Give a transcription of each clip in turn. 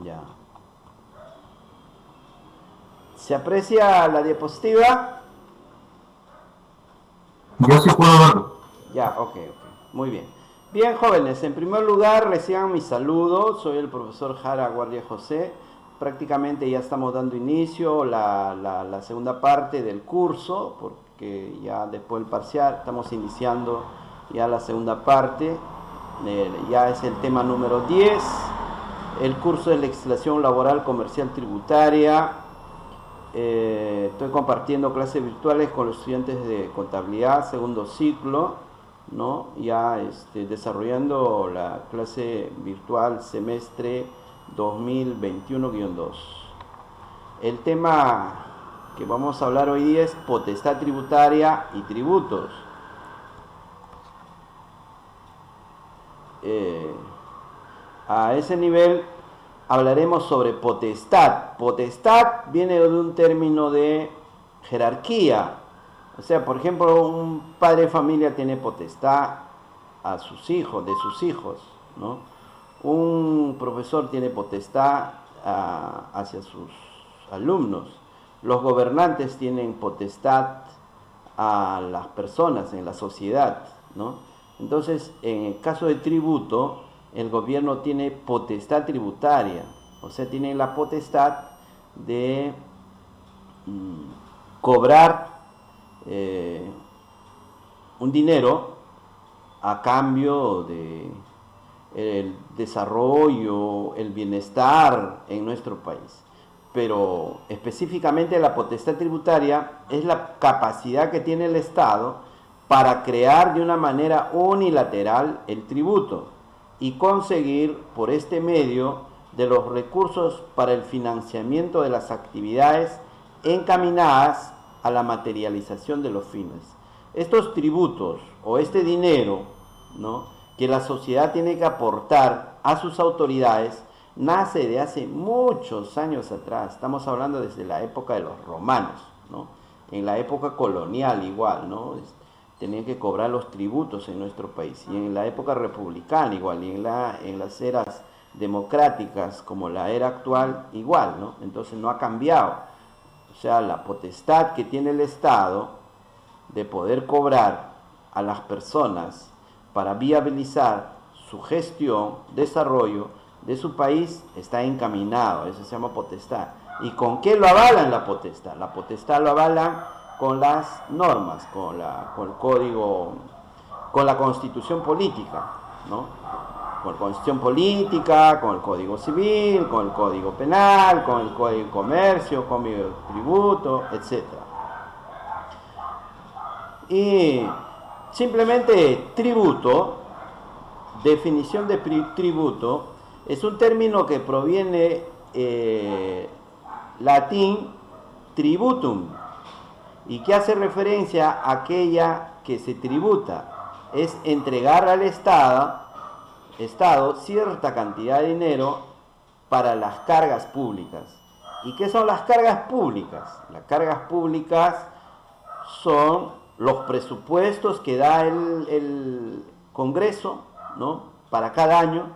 Ya. ¿Se aprecia la diapositiva? Yo sí puedo verlo. Ya, ok. Muy bien. Bien, jóvenes, en primer lugar reciban mi saludo. Soy el profesor Jara Guardia José. Prácticamente ya estamos dando inicio la segunda parte del curso, porque ya después del parcial estamos iniciando ya la segunda parte. Ya es el tema número 10. El curso de legislación laboral, comercial, tributaria. Estoy compartiendo clases virtuales con los estudiantes de contabilidad, segundo ciclo, ¿no? Ya desarrollando la clase virtual semestre 2021-2. El tema que vamos a hablar hoy día es potestad tributaria y tributos. Eh, a ese nivel hablaremos sobre potestad. Potestad viene de un término de jerarquía. O sea, por ejemplo, un padre de familia tiene potestad a sus hijos, de sus hijos, ¿no? Un profesor tiene potestad hacia sus alumnos. Los gobernantes tienen potestad a las personas en la sociedad, ¿no? Entonces, en el caso de tributo, el gobierno tiene potestad tributaria, o sea, tiene la potestad de cobrar un dinero a cambio de el desarrollo, el bienestar en nuestro país. Pero específicamente la potestad tributaria es la capacidad que tiene el Estado para crear de una manera unilateral el tributo y conseguir por este medio de los recursos para el financiamiento de las actividades encaminadas a la materialización de los fines. Estos tributos o este dinero, ¿no?, que la sociedad tiene que aportar a sus autoridades nace de hace muchos años atrás. Estamos hablando desde la época de los romanos, ¿no? En la época colonial igual, ¿no? Tenían que cobrar los tributos en nuestro país. Y en la época republicana igual, y en las eras democráticas como la era actual igual, ¿no? Entonces no ha cambiado. O sea, la potestad que tiene el Estado de poder cobrar a las personas para viabilizar su gestión, desarrollo de su país está encaminado, eso se llama potestad. ¿Y con qué lo avalan la potestad? La potestad lo avalan con las normas, con el código, con la constitución política, ¿no? Con la constitución política, con el código civil, con el código penal, con el código de comercio, con el tributo, etcétera. Y simplemente tributo, definición de tributo, es un término que proviene latín tributum y que hace referencia a aquella que se tributa, es entregar al Estado cierta cantidad de dinero para las cargas públicas. ¿Y qué son las cargas públicas? Las cargas públicas son los presupuestos que da el Congreso, ¿no?, para cada año,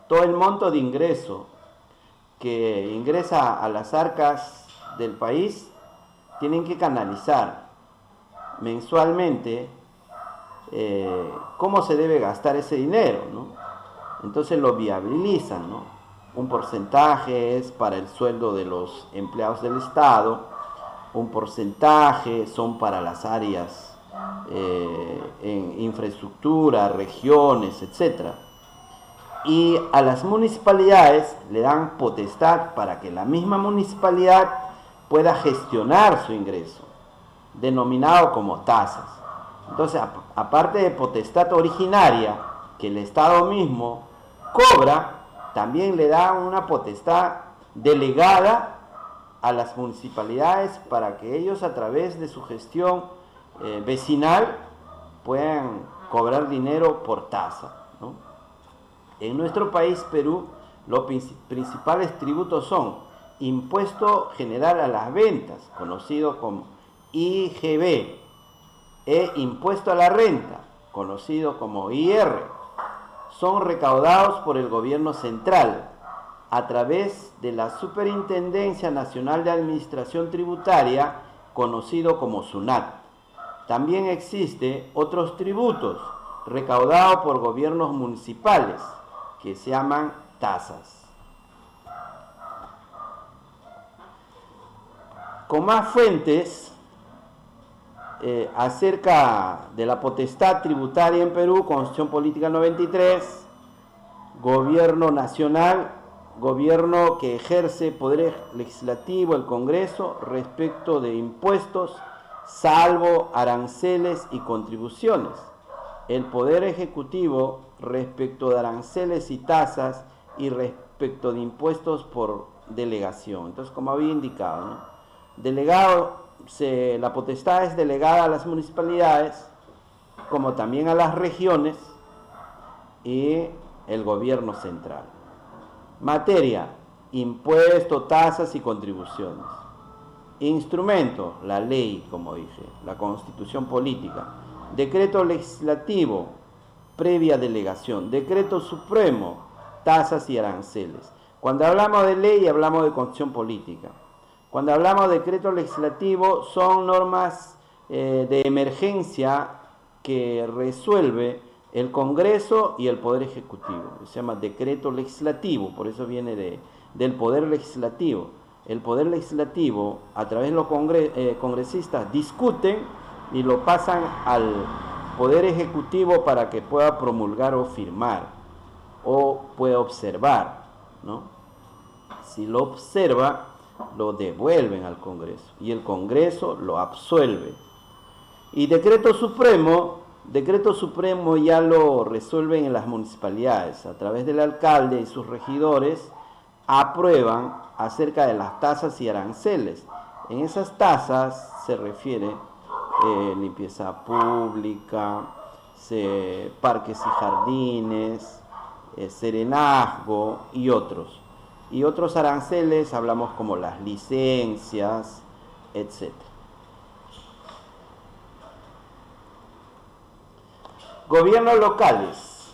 todo el monto de ingreso que ingresa a las arcas del país, tienen que canalizar mensualmente cómo se debe gastar ese dinero, ¿no? Entonces lo viabilizan, ¿no? Un porcentaje es para el sueldo de los empleados del Estado, un porcentaje son para las áreas en infraestructura, regiones, etcétera. Y a las municipalidades le dan potestad para que la misma municipalidad pueda gestionar su ingreso, denominado como tasas. Entonces, aparte de potestad originaria que el Estado mismo cobra, también le da una potestad delegada a las municipalidades para que ellos, a través de su gestión vecinal, puedan cobrar dinero por tasa, ¿no? En nuestro país, Perú, los principales tributos son Impuesto General a las Ventas, conocido como IGB, e Impuesto a la Renta, conocido como IR. Son recaudados por el gobierno central a través de la Superintendencia Nacional de Administración Tributaria, conocido como SUNAT. También existe otros tributos recaudados por gobiernos municipales, que se llaman tasas. Con más fuentes acerca de la potestad tributaria en Perú, Constitución Política 93, Gobierno Nacional, gobierno que ejerce poder legislativo, el Congreso, respecto de impuestos, salvo aranceles y contribuciones. El Poder Ejecutivo respecto de aranceles y tasas y respecto de impuestos por delegación. Entonces, como había indicado, ¿no? La potestad es delegada a las municipalidades, como también a las regiones y el gobierno central. Materia: impuestos, tasas y contribuciones. Instrumento: la ley, como dije, la Constitución Política. Decreto legislativo, previa delegación. Decreto supremo, tasas y aranceles. Cuando hablamos de ley, hablamos de Constitución Política. Cuando hablamos de decreto legislativo, son normas de emergencia que resuelve el Congreso y el Poder Ejecutivo. Se llama decreto legislativo, por eso viene del Poder Legislativo. El Poder Legislativo, a través de los congresistas, discuten y lo pasan al Poder Ejecutivo para que pueda promulgar o firmar, o pueda observar, ¿no? Si lo observa, lo devuelven al Congreso y el Congreso lo absuelve. Y decreto supremo ya lo resuelven en las municipalidades, a través del alcalde y sus regidores aprueban acerca de las tasas y aranceles. En esas tasas se refiere limpieza pública, parques y jardines, serenazgo y otros. Y otros aranceles hablamos como las licencias, etc. Gobiernos locales.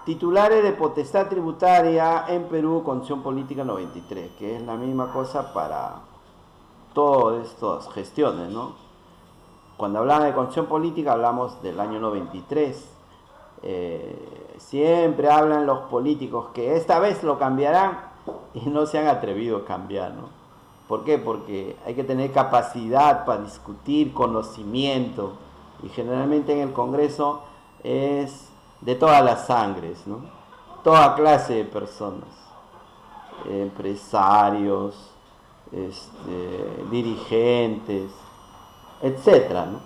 Titulares de potestad tributaria en Perú, Constitución Política 93, que es la misma cosa para todas estas gestiones, ¿no? Cuando hablamos de Constitución Política hablamos del año 93. Siempre hablan los políticos que esta vez lo cambiarán y no se han atrevido a cambiar, ¿no? ¿Por qué? Porque hay que tener capacidad para discutir, conocimiento, y generalmente en el Congreso es de todas las sangres, ¿no? Toda clase de personas, empresarios, dirigentes, etcétera, ¿no?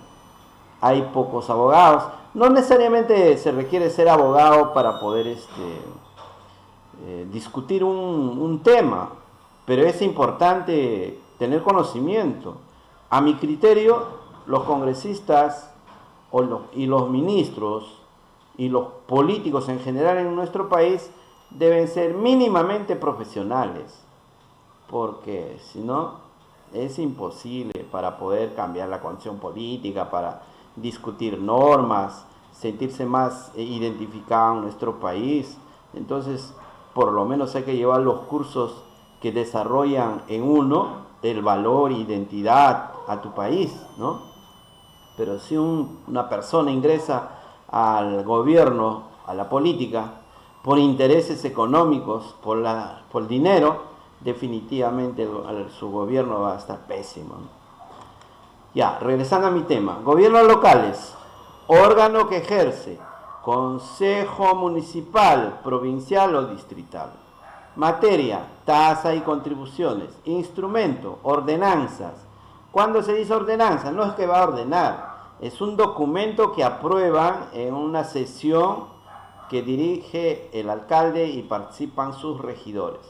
Hay pocos abogados. No necesariamente se requiere ser abogado para poder discutir un tema, pero es importante tener conocimiento. A mi criterio, los congresistas y los ministros y los políticos en general en nuestro país deben ser mínimamente profesionales, porque si no es imposible para poder cambiar la condición política, para discutir normas, sentirse más identificado en nuestro país. Entonces, por lo menos hay que llevar los cursos que desarrollan en uno el valor e identidad a tu país, ¿no? Pero si una persona ingresa al gobierno, a la política, por intereses económicos, por dinero, definitivamente su gobierno va a estar pésimo, ¿no? Ya, regresando a mi tema. Gobiernos locales. Órgano que ejerce Consejo Municipal, Provincial o Distrital. Materia: tasa y contribuciones. Instrumento: ordenanzas. ¿Cuándo se dice ordenanza? No es que va a ordenar, es un documento que aprueban en una sesión que dirige el alcalde y participan sus regidores.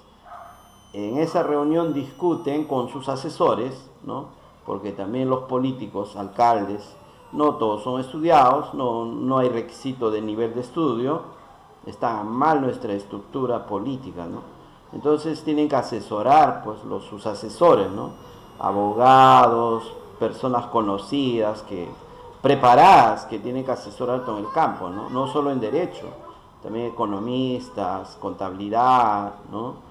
En esa reunión discuten con sus asesores, ¿no? Porque también los políticos, alcaldes, no todos son estudiados, no hay requisito de nivel de estudio, está mal nuestra estructura política, ¿no? Entonces tienen que asesorar, pues, sus asesores, ¿no? Abogados, personas conocidas, preparadas, que tienen que asesorar todo el campo, ¿no? No solo en derecho, también economistas, contabilidad, ¿no?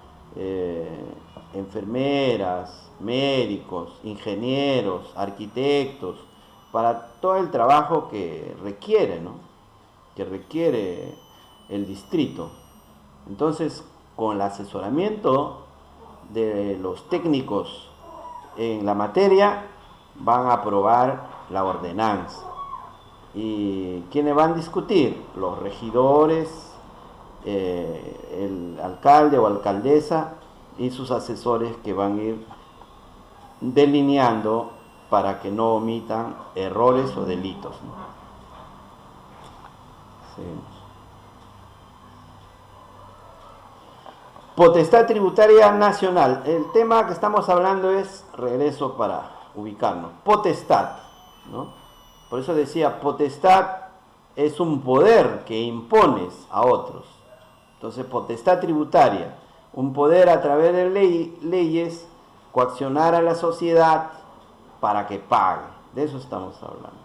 enfermeras, médicos, ingenieros, arquitectos, para todo el trabajo que requiere, ¿no? Que requiere el distrito. Entonces, con el asesoramiento de los técnicos en la materia, van a aprobar la ordenanza. ¿Y quiénes van a discutir? Los regidores, el alcalde o alcaldesa y sus asesores, que van a ir delineando para que no omitan errores o delitos, ¿no? Seguimos. Potestad tributaria nacional. El tema que estamos hablando es, regreso para ubicarnos, potestad, ¿no? Por eso decía, potestad es un poder que impones a otros. Entonces, potestad tributaria, un poder a través de leyes, coaccionar a la sociedad para que pague. De eso estamos hablando.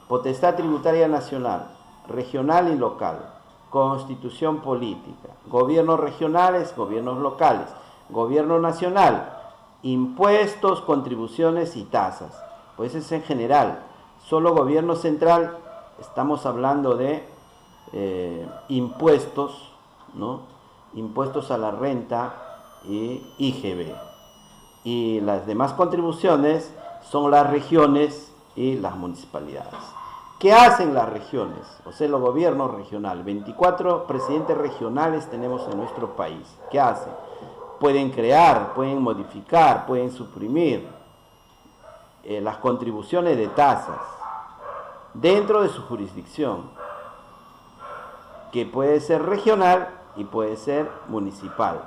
Potestad tributaria nacional, regional y local, constitución política, gobiernos regionales, gobiernos locales, gobierno nacional, impuestos, contribuciones y tasas. Pues es en general. Solo gobierno central, estamos hablando de impuestos, ¿no? Impuestos a la renta y IGB. Y las demás contribuciones son las regiones y las municipalidades. ¿Qué hacen las regiones? O sea, los gobiernos regionales. 24 presidentes regionales tenemos en nuestro país. ¿Qué hacen? Pueden crear, pueden modificar, pueden suprimir las contribuciones de tasas dentro de su jurisdicción, que puede ser regional y puede ser municipal.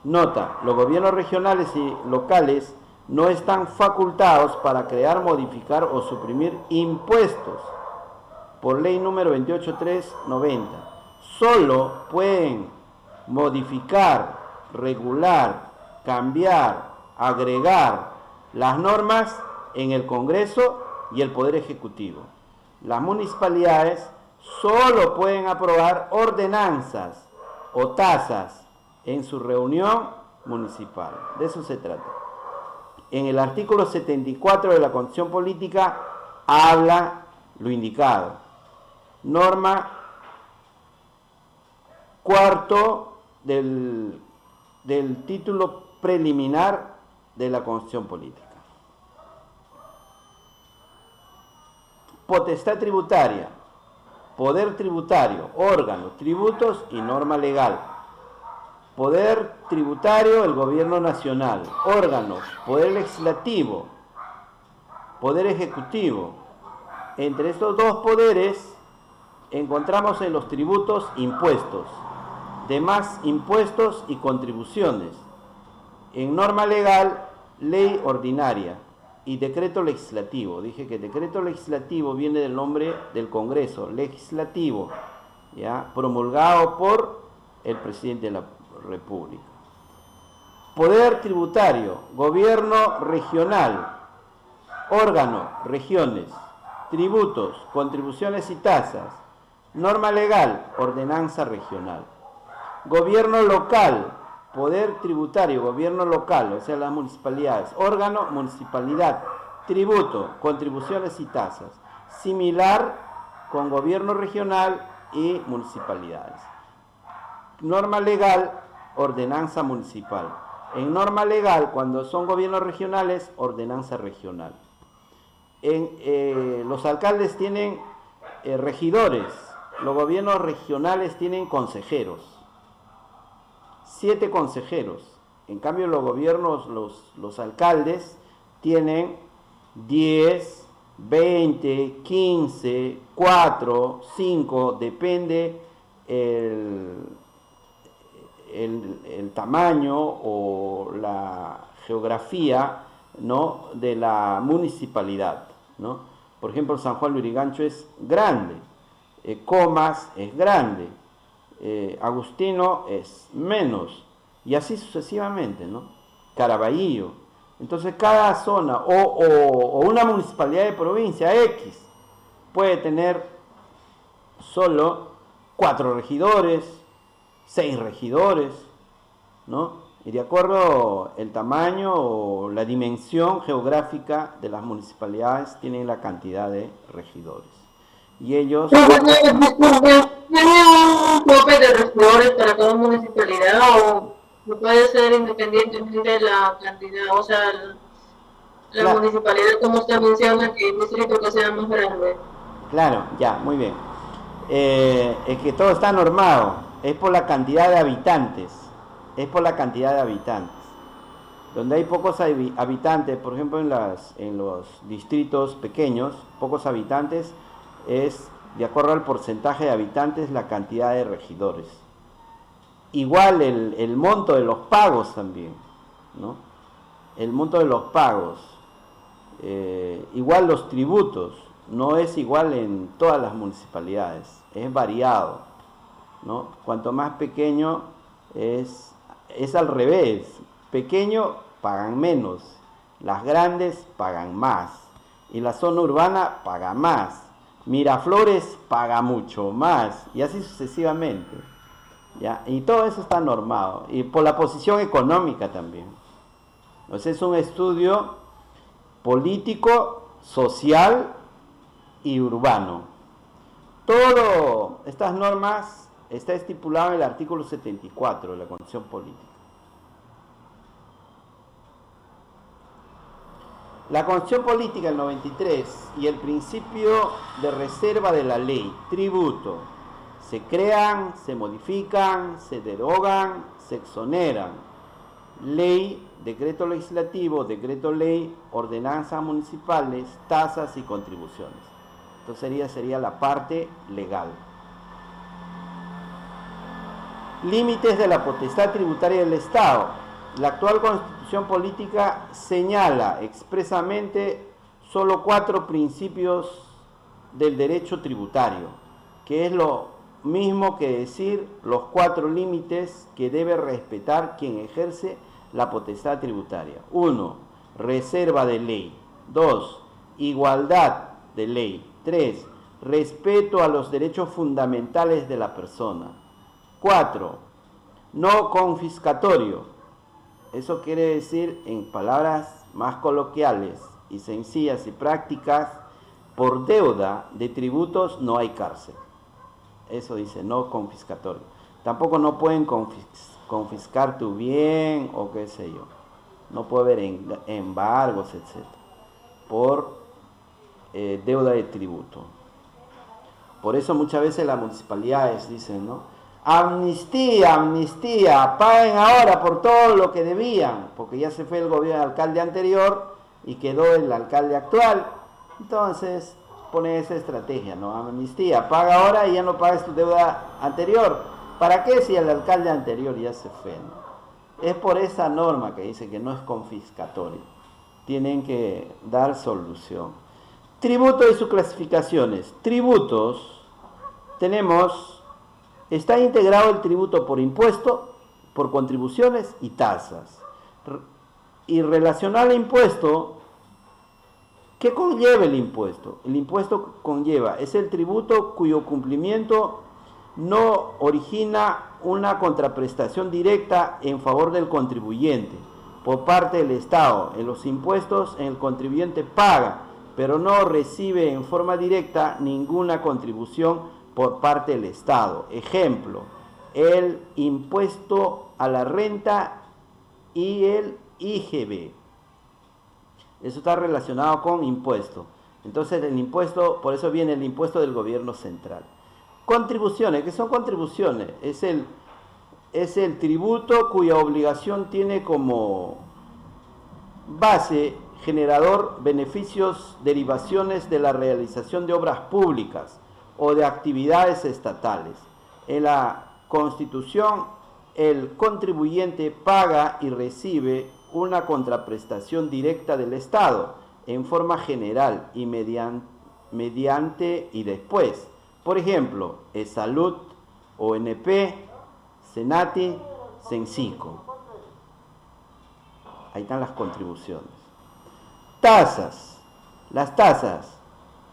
Nota, los gobiernos regionales y locales no están facultados para crear, modificar o suprimir impuestos por ley número 28390. Solo pueden modificar, regular, cambiar, agregar las normas en el Congreso y el Poder Ejecutivo. Las municipalidades solo pueden aprobar ordenanzas o tasas en su reunión municipal. De eso se trata. En el artículo 74 de la Constitución Política habla lo indicado. Norma cuarto del título preliminar de la Constitución Política. Potestad tributaria, poder tributario, órganos, tributos y norma legal. Poder tributario, el gobierno nacional. Órganos, poder legislativo, poder ejecutivo. Entre estos dos poderes encontramos en los tributos impuestos, demás impuestos y contribuciones. En norma legal, ley ordinaria y decreto legislativo. Dije que decreto legislativo viene del nombre del Congreso, legislativo, ¿ya? Promulgado por el presidente de la República. Poder tributario, gobierno regional, órgano, regiones, tributos, contribuciones y tasas, norma legal, ordenanza regional. Gobierno local, poder tributario, gobierno local, o sea, las municipalidades, órgano, municipalidad, tributo, contribuciones y tasas. Similar con gobierno regional y municipalidades. Norma legal, ordenanza municipal. En norma legal, cuando son gobiernos regionales, ordenanza regional. Los alcaldes tienen regidores, los gobiernos regionales tienen consejeros, 7 consejeros. En cambio, los gobiernos, los alcaldes tienen 10, 20, 15, 4, 5, depende el tamaño o la geografía, ¿no?, de la municipalidad, ¿no? Por ejemplo, San Juan Lurigancho es grande, Comas es grande, Agustino es menos, y así sucesivamente, ¿no? Caraballo. Entonces cada zona o una municipalidad de provincia X puede tener solo 4 regidores, 6 regidores, ¿no? Y de acuerdo el tamaño o la dimensión geográfica de las municipalidades tienen la cantidad de regidores. Y ellos... ¿Tiene un tope de regidores para cada municipalidad o no puede ser independientemente de la cantidad? O sea, la Claro, municipalidad, como usted menciona, que el distrito que sea más grande. claro, ya, muy bien. Es que todo está normado, es por la cantidad de habitantes, es por la cantidad de habitantes. Donde hay pocos habitantes, por ejemplo en los distritos pequeños, pocos habitantes, es de acuerdo al porcentaje de habitantes la cantidad de regidores. Igual el monto de los pagos también, ¿no? El monto de los pagos, igual los tributos, no es igual en todas las municipalidades, es variado, ¿no? Cuanto más pequeño es al revés, pequeño pagan menos, las grandes pagan más y la zona urbana paga más, Miraflores paga mucho más y así sucesivamente, ¿ya? Y todo eso está normado y por la posición económica también. Entonces es un estudio político, social y urbano. Todo estas normas está estipulado en el artículo 74 de la Constitución Política. La Constitución Política del 93 y el principio de reserva de la ley, tributo, se crean, se modifican, se derogan, se exoneran. Ley, decreto legislativo, decreto ley, ordenanzas municipales, tasas y contribuciones. Entonces sería la parte legal. Límites de la potestad tributaria del Estado. La actual Constitución Política señala expresamente solo 4 principios del derecho tributario, que es lo mismo que decir los 4 límites que debe respetar quien ejerce la potestad tributaria. 1. Reserva de ley. 2. Igualdad de ley. 3. Respeto a los derechos fundamentales de la persona. 4. No confiscatorio. Eso quiere decir, en palabras más coloquiales y sencillas y prácticas, por deuda de tributos no hay cárcel. Eso dice, no confiscatorio. Tampoco no pueden confiscar tu bien o qué sé yo. No puede haber embargos, etc. Por deuda de tributo. Por eso muchas veces las municipalidades dicen, ¿no? Amnistía, amnistía, paguen ahora por todo lo que debían, porque ya se fue el gobierno del alcalde anterior y quedó el alcalde actual. Entonces pone esa estrategia, ¿no? Amnistía, paga ahora y ya no pagues tu deuda anterior. ¿Para qué si el alcalde anterior ya se fue, ¿no? Es por esa norma que dice que no es confiscatorio. Tienen que dar solución. Tributo y sus clasificaciones. Tributos, tenemos, está integrado el tributo por impuesto, por contribuciones y tasas. Y relacionado al impuesto, ¿qué conlleva el impuesto? El impuesto conlleva, es el tributo cuyo cumplimiento no origina una contraprestación directa en favor del contribuyente por parte del Estado. En los impuestos el contribuyente paga, pero no recibe en forma directa ninguna contribución por parte del Estado. Ejemplo, el impuesto a la renta y el IGB. Eso está relacionado con impuesto. Entonces el impuesto, por eso viene el impuesto del gobierno central. Contribuciones, ¿qué son contribuciones? Es el tributo cuya obligación tiene como base generador beneficios, derivaciones de la realización de obras públicas o de actividades estatales. En la Constitución, el contribuyente paga y recibe una contraprestación directa del Estado en forma general y mediante y después. Por ejemplo, Salud, ONP, Senati, Sensico. Ahí están las contribuciones. Tasas. Las tasas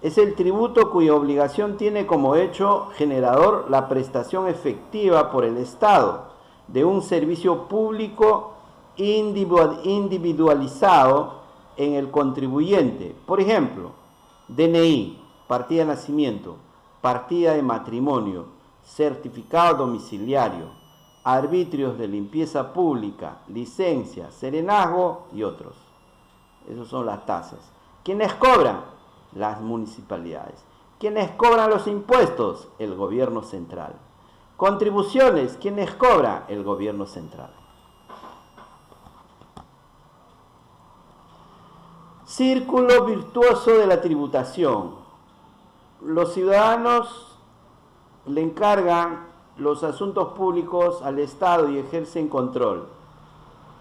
es el tributo cuya obligación tiene como hecho generador la prestación efectiva por el Estado de un servicio público individualizado en el contribuyente. Por ejemplo, DNI, partida de nacimiento, partida de matrimonio, certificado domiciliario, arbitrios de limpieza pública, licencia, serenazgo y otros. Esas son las tasas. ¿Quiénes cobran? Las municipalidades. ¿Quiénes cobran los impuestos? El gobierno central. Contribuciones, ¿quiénes cobran? El gobierno central. Círculo virtuoso de la tributación. Los ciudadanos le encargan los asuntos públicos al Estado y ejercen control.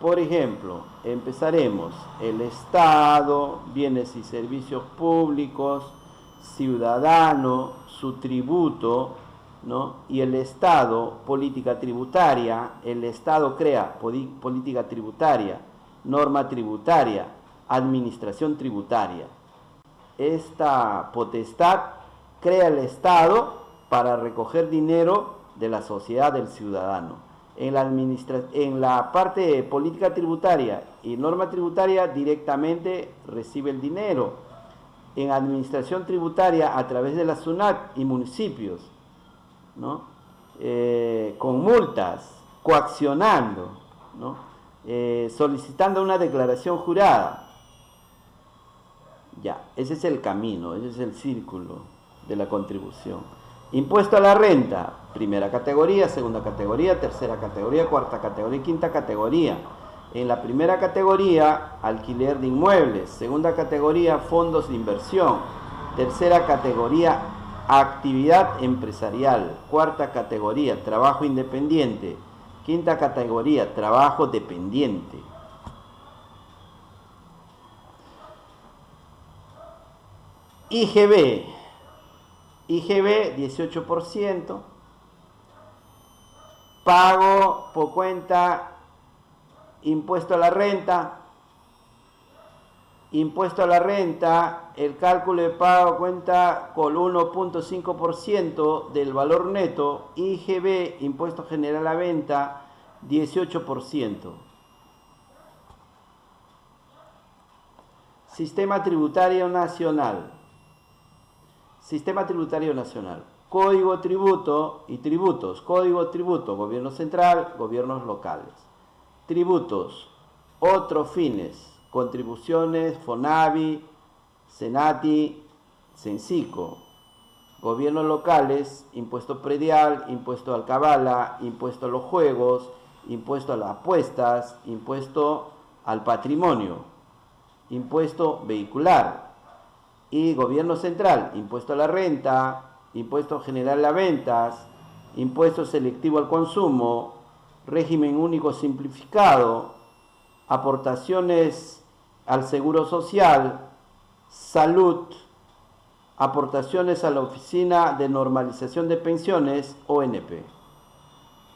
Por ejemplo, empezaremos el Estado, bienes y servicios públicos, ciudadano, su tributo, ¿no? Y el Estado, política tributaria. El Estado crea política tributaria, norma tributaria, administración tributaria. Esta potestad crea el Estado para recoger dinero de la sociedad del ciudadano. En la parte de política tributaria y norma tributaria directamente recibe el dinero. En administración tributaria a través de la SUNAT y municipios, ¿no? Con multas, coaccionando, ¿no? Solicitando una declaración jurada. Ya, ese es el camino, ese es el círculo de la contribución. Impuesto a la renta, primera categoría, segunda categoría, tercera categoría, cuarta categoría y quinta categoría. En la primera categoría, alquiler de inmuebles. Segunda categoría, fondos de inversión. Tercera categoría, actividad empresarial. Cuarta categoría, trabajo independiente. Quinta categoría, trabajo dependiente. IGB, 18%, pago por cuenta, impuesto a la renta, el cálculo de pago cuenta con 1.5% del valor neto, IGB, impuesto general a venta, 18%. Sistema tributario nacional. Código tributo y tributos. Código tributo, gobierno central, gobiernos locales. Tributos, otros fines, contribuciones, FONAVI, SENATI, CENCICO. Gobiernos locales, impuesto predial, impuesto al cabala, impuesto a los juegos, impuesto a las apuestas, impuesto al patrimonio, impuesto vehicular. Y gobierno central, impuesto a la renta, impuesto general a ventas, impuesto selectivo al consumo, régimen único simplificado, aportaciones al seguro social, salud, aportaciones a la Oficina de Normalización de Pensiones, ONP.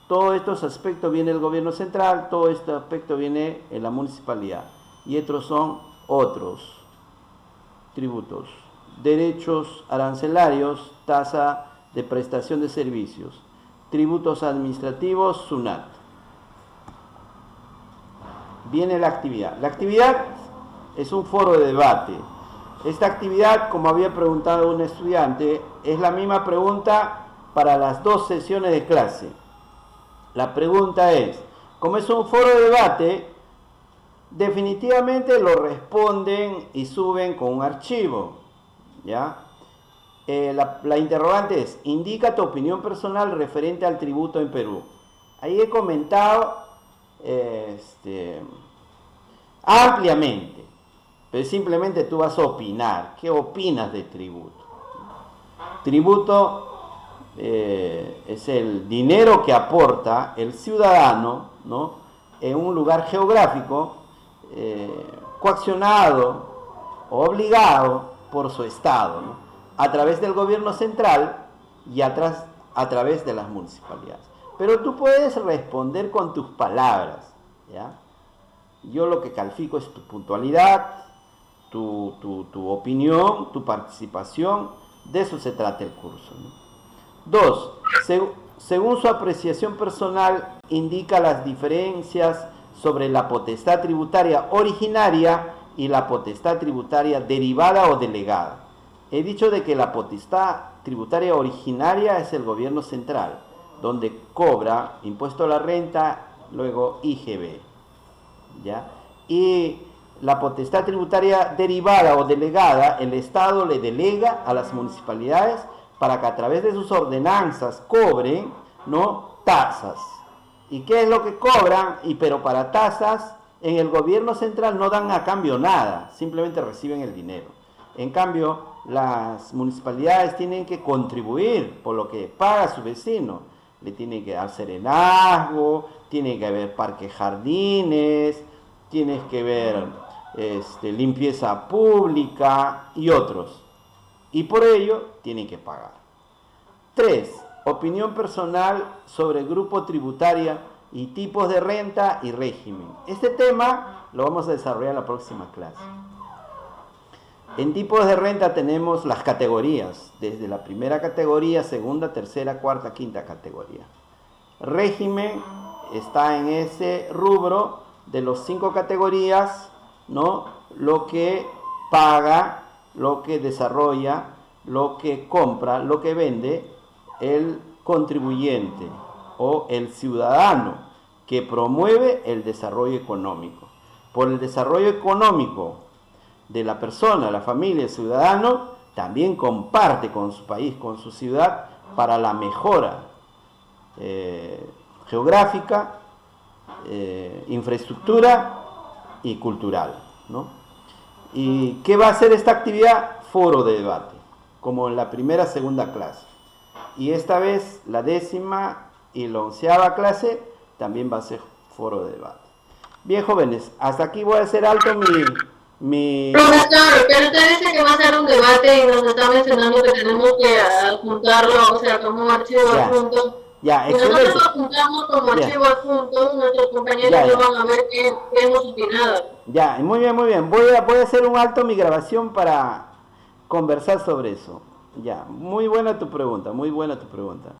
Todos estos aspectos viene el gobierno central, todo este aspecto viene en la municipalidad. Y estos son otros tributos, derechos arancelarios, tasa de prestación de servicios, tributos administrativos, SUNAT. Viene la actividad. La actividad es un foro de debate. Esta actividad, como había preguntado un estudiante, es la misma pregunta para las 2 sesiones de clase. La pregunta es, como es un foro de debate, definitivamente lo responden y suben con un archivo, ¿ya? La interrogante es, indica tu opinión personal referente al tributo en Perú. Ahí he comentado ampliamente, pero simplemente tú vas a opinar. ¿Qué opinas de tributo? Tributo es el dinero que aporta el ciudadano, ¿no?, en un lugar geográfico, coaccionado o obligado por su Estado, ¿no?, a través del gobierno central y a través de las municipalidades. Pero tú puedes responder con tus palabras, ¿ya? Yo lo que califico es tu puntualidad, tu opinión, tu participación. De eso se trata el curso, ¿no? 2. Según su apreciación personal, indica las diferencias sobre la potestad tributaria originaria y la potestad tributaria derivada o delegada. He dicho de que la potestad tributaria originaria es el gobierno central, donde cobra impuesto a la renta, luego IGB, ¿ya? Y la potestad tributaria derivada o delegada, el Estado le delega a las municipalidades para que a través de sus ordenanzas cobren, ¿no?, tasas. ¿Y qué es lo que cobran? Pero para tasas, en el gobierno central no dan a cambio nada, simplemente reciben el dinero. En cambio, las municipalidades tienen que contribuir por lo que paga su vecino. Le tienen que dar serenazgo, tiene que haber parques jardines, tienes que ver limpieza pública y otros. Y por ello tienen que pagar. 3. Opinión personal sobre grupo tributaria y tipos de renta y régimen. Este tema lo vamos a desarrollar en la próxima clase. En tipos de renta tenemos las categorías, desde la primera categoría, segunda, tercera, cuarta, quinta categoría. Régimen está en ese rubro de los 5 categorías, ¿no? Lo que paga, lo que desarrolla, lo que compra, lo que vende el contribuyente o el ciudadano que promueve el desarrollo económico. Por el desarrollo económico de la persona, la familia, el ciudadano, también comparte con su país, con su ciudad, para la mejora geográfica, infraestructura y cultural, ¿no? ¿Y qué va a ser esta actividad? Foro de debate, como en la primera, segunda clase. Y esta vez la 10ª y la 11ª clase también va a ser foro de debate. Bien, jóvenes, hasta aquí voy a hacer alto mi... Profesor, pero usted dice que va a ser un debate y nos está mencionando que tenemos que adjuntarlo, o sea, como un archivo adjunto. Ya, si excelente. nosotros lo apuntamos como archivo adjunto, nuestros compañeros no van a ver qué hemos opinado. Ya, muy bien, muy bien. Voy a hacer un alto mi grabación para conversar sobre eso. Ya, muy buena tu pregunta, muy buena tu pregunta.